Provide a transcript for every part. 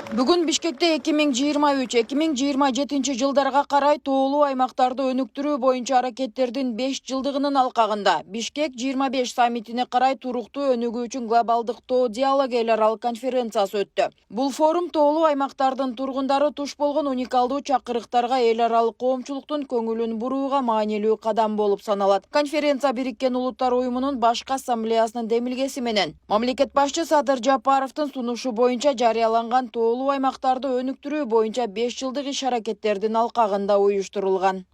Бүгүн Бишкекте 2023-2027 жылдарга карай тоолуу аймактарды өнүктүрүү боюнча аракеттердин 5 жылдыгынын алкагында Бишкек 25 саммитине карай туруктуу өнүгүүчүн глобалдык тоо диалог эл аралык конференциясы өттү. Бул форум тоолуу аймактардын тургундары туш болгон уникалдуу чакырыктарга эл аралык коомчулуктун көңүлүн бурууга маанилүү кадам болуп саналат. Конференция Бириккен Улуттар уюмунун башкы ассамблеясынын демилгеси менен мамлекет башчы Садыр Жапаровдун сунушу боюнча жарыяланган тоолуу аймактарды өнүктүрүү боюнча 5 жылдык иш аракеттердин алкагында уюштурулган.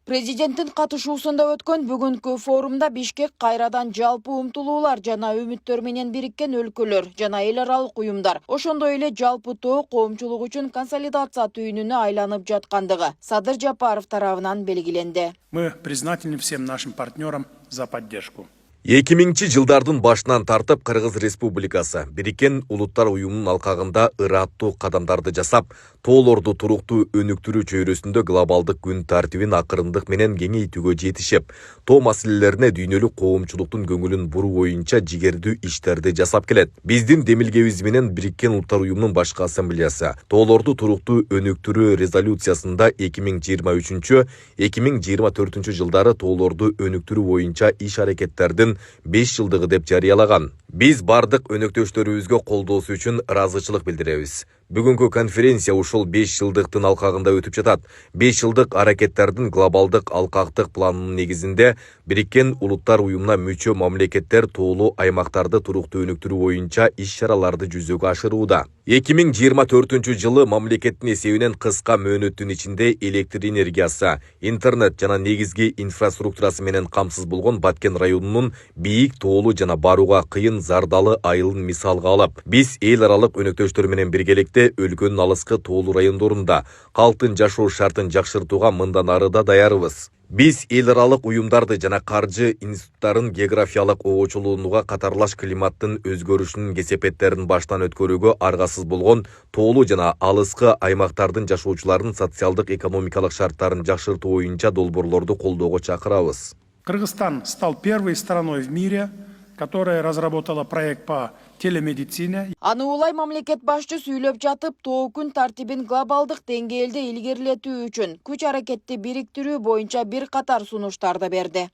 Президенттин катышуусунда өткөн бүгүнкү форумда Бишкек кайрадан жалпы умтулуулар жана үмүттөр менен бириккен өлкөлөр жана эл аралык уюмдар, ошондой эле жалпы тоо коомчулук үчүн консолидация түйүнүнө айланып жаткандыгы Садыр Жапаров тарабынан белгиленди. Мы признательны всем нашим партнерам за поддержку. 2000 жылдардын башынан тартып Кыргыз Республикасы Бириккен Улуттар уюмунун алкагында ыраттуу кадамдарды жасап, тоолорду туруктуу өнүктүрүү чөйрөсүндө глобалдык күн тартибин акырындык менен кеңейтүүгө жетишип, тоо маселелерине дүйнөлүк коомчулуктун көңүлүн буруу боюнча жигердүү иштерди жасап келет. Биздин демилгебиз менен Бириккен Улуттар уюмунун башкы ассамблеясы тоолорду туруктуу өнүктүрүү резолюциясында 2023-2024 жылдары тоолорду өнүктүрүү боюнча иш аракеттердин 5 жылдыгы деп жарыялаган. Биз бардык өнөктөштөрүбүзгө колдоосу үчүн ыраазычылык билдиребиз. Бүгүнкү конференция ушул 5 жылдыктын алкагында өтүп жатат. 5 жылдык аракеттердин глобалдык алкактык планынын негизинде Бириккен Улуттар уюмуна мүчө мамлекеттер тоолуу аймактарды туруктуу өнүктүрүү боюнча иш-чараларды жүзөгө ашырууда. 2024 жылы мамлекеттин эсебинен кыска мөөнөттүн ичинде электр энергиясы, интернет жана негизги инфраструктурасы менен камсыз болгон Баткен районунун бийик тоолуу жана барууга кыйын Зардалы айылын мисалга алып, биз эл аралык өнөктөштөр менен биргеликте өлкөнүн алыскы тоолуу райондорунда калктын жашоо шартын жакшыртууга мындан ары да даярбыз. Биз эл аралык уюмдарды жана каржы институттарын географиялык оочулуунуга катарлаш климаттын өзгөрүшүнүн кесепеттерин баштан өткөрүүгө аргасыз болгон тоолуу жана алыскы аймактардын жашоочуларынын социалдык экономикалык шарттарын жакшыртуу боюнча долбоорлорду колдоого чакырабыз. Кыргызстан стал первой страной в мире, которая разработала проект по телемедицине. Аны улай мамлекет башчы сүйлөп жатып, тоо күн тартибин глобалдык деңгээлде илгерилетүү үчүн күч аракетти бириктирүү боюнча бир катар сунуштарды берди.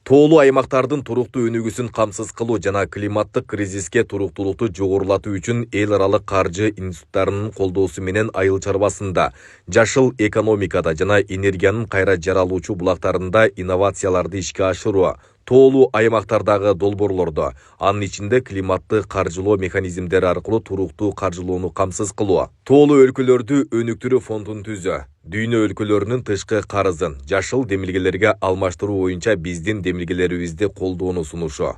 Тоолуу аймактардын туруктуу өнүгүүсүн камсыз кылуу жана климаттык кризиске туруктуулукту жогорулатуу үчүн эл аралык каржы институттарынын колдоосу менен айыл чарбасында, жашыл экономикада жана энергиянын кайра жаралуучу булактарында инновацияларды ишке ашыруу, тоолуу аймактардагы долбоорлорду, анын ичинде климатты каржылоо механизмдери аркылуу туруктуу каржылоону камсыз кылуу, тоолуу өлкөлөрдү өнүктүрүү фондун түзүү, дүйнө өлкөлөрүнүн тышкы карызын жашыл демилгелерге алмаштыруу боюнча биздин демилгелерибизди колдоону сунушу.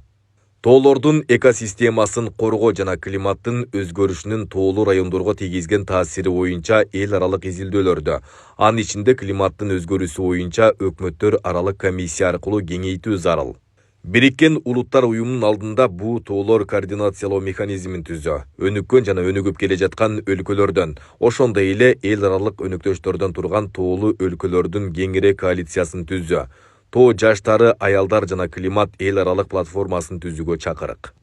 Тоолордун экосистемасын коргоо жана климаттын өзгөрүшүнүн тоолуу райондорго тийгизген таасири боюнча эл аралык изилдөөлөрдү, анын ичинде климаттын өзгөрүүсү боюнча өкмөттөр аралык комиссия аркылуу кеңейтүү зарыл. Бириккен Улуттар уюмунун алдында буу тоолор координациялоо механизмин түзүү, өнүккөн жана өнүгүп келе жаткан өлкөлөрдөн, ошондой эле эл аралык өнөктөштөрдөн турган тоолуу өлкөлөрдүн кеңири коалициясын түзүү, тоо жаштары, аялдар жана климат эл аралык платформасын түзүүгө чакырык.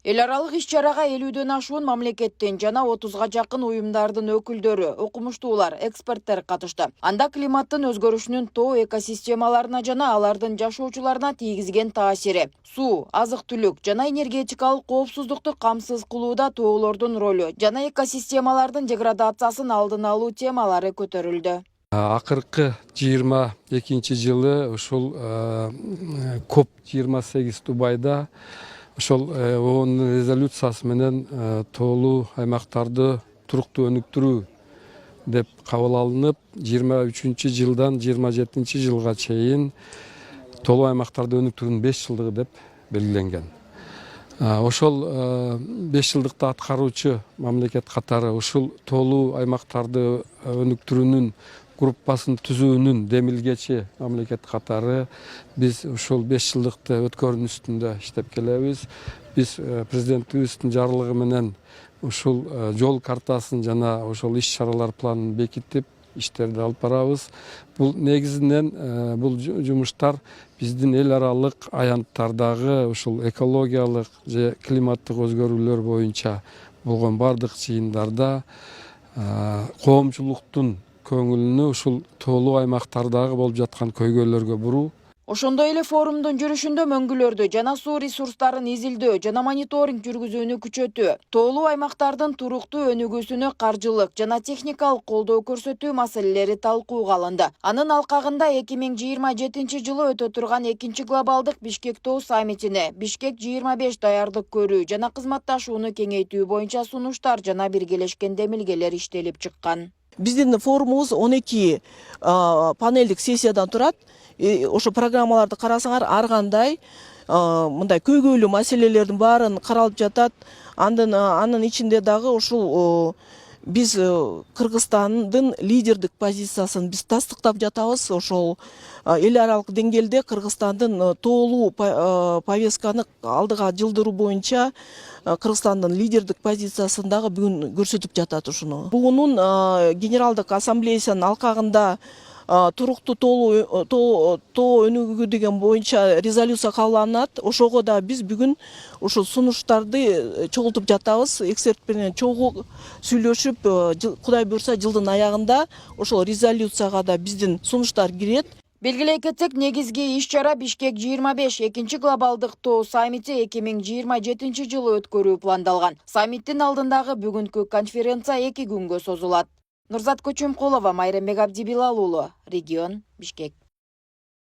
Эл аралык иш-чарага 50ден ашуун мамлекеттин жана 30га жакын уюмдардын өкүлдөрү, окумуштуулар, эксперттер катышты. Анда климаттын өзгөрүшүнүн тоо экосистемаларына жана алардын жашоочуларына тийгизген таасири, суу, азык-түлүк жана энергетикалык коопсуздукту камсыз кылууда тоолордун ролу жана экосистемалардын деградациясын алдын алуу темалары көтөрүлдү. Акыркы 22 жылы ушул COP28 Дубайда ошол ООН резолюциясы менен тоолуу аймактарды туруктуу өнүктүрүү деп кабыл алынып, 23 жылдан 27 жылга чейин тоолуу аймактарды өнүктүрүүнүн 5 жылдыгы деп белгиленген. Ошол 5 жылдыкта аткаруучу мамлекет катары ушул тоолуу аймактарды өнүктүрүүнүн группасын түзүүнүн демилгечи мамлекет катары биз ушул 5 жылдыкты өткөрүүнүн үстүндө иштеп келебиз. Биз президентибиздин жарлыгы менен ушул жол картасын жана ошол иш-чаралар планын бекитип, иштерди алып барабыз. Бул негизинен бул жумуштар биздин эл аралык аянттардагы ушул экологиялык же климаттык өзгөрүүлөр боюнча болгон бардык чыйындарда коомчулуктун көңүлүнү ушул тоолуу аймактардагы болуп жаткан көйгөйлөргө буруу. Ошондой эле форумдун жүрүшүндө мөңгүлөрдү жана суу ресурстарын изилдөө жана мониторинг жүргүзүүнү күчөтүү, тоолуу аймактардын туруктуу өнүгүүсүнө каржылык жана техникалык колдоо көрсөтүү маселелери талкууга алынды. Анын алкагында 2027 жылы өтө турган 2 глобалдык Бишкек тоо саммитине Бишкек 25 даярдык көрүү жана кызматташууну кеңейтүү боюнча сунуштар жана биргелешкен демилгелер иштелип чыккан. Биздин форумубуз 12 панелдик сессиядан турат. Ошо программаларды карасаңар, ар кандай мындай көйгөйлүү маселелердин баарын каралып жатат. Анын ичинде дагы ушул биз Кыргызстандын лидердик позициясын биз тастыктап жатабыз. Ошол эл аралык деңгээлде Кыргызстандын тоолуу повестканы алдыга жылдыруу боюнча Кыргызстандын лидердик позициясын дагы бүгүн көрсөтүп жатат ушуну. Бугунун Генералдык ассамблеясынын алкагында туруктуу тоо өнүгүү деген боюнча резолюция кабыл Ошого да биз бүгүн ушул сунуштарды чогултуп жатабыз. Эксперт менен чогуу сүйлөшүп, Кудай буйрса жылдын аягында ошол резолюцияга да биздин сунуштар кирет. Белгилей кетсек, негизги иш-чара Бишкек 25 2 глобалдык тоо саммити 2027 жылы өткөрүү пландалган. Саммиттин алдындагы бүгүнкү конференция 2 күнгө созулат. Нурзат Көчөмкулова, Майрамбек Абдибилал уулу, Регион, Бишкек.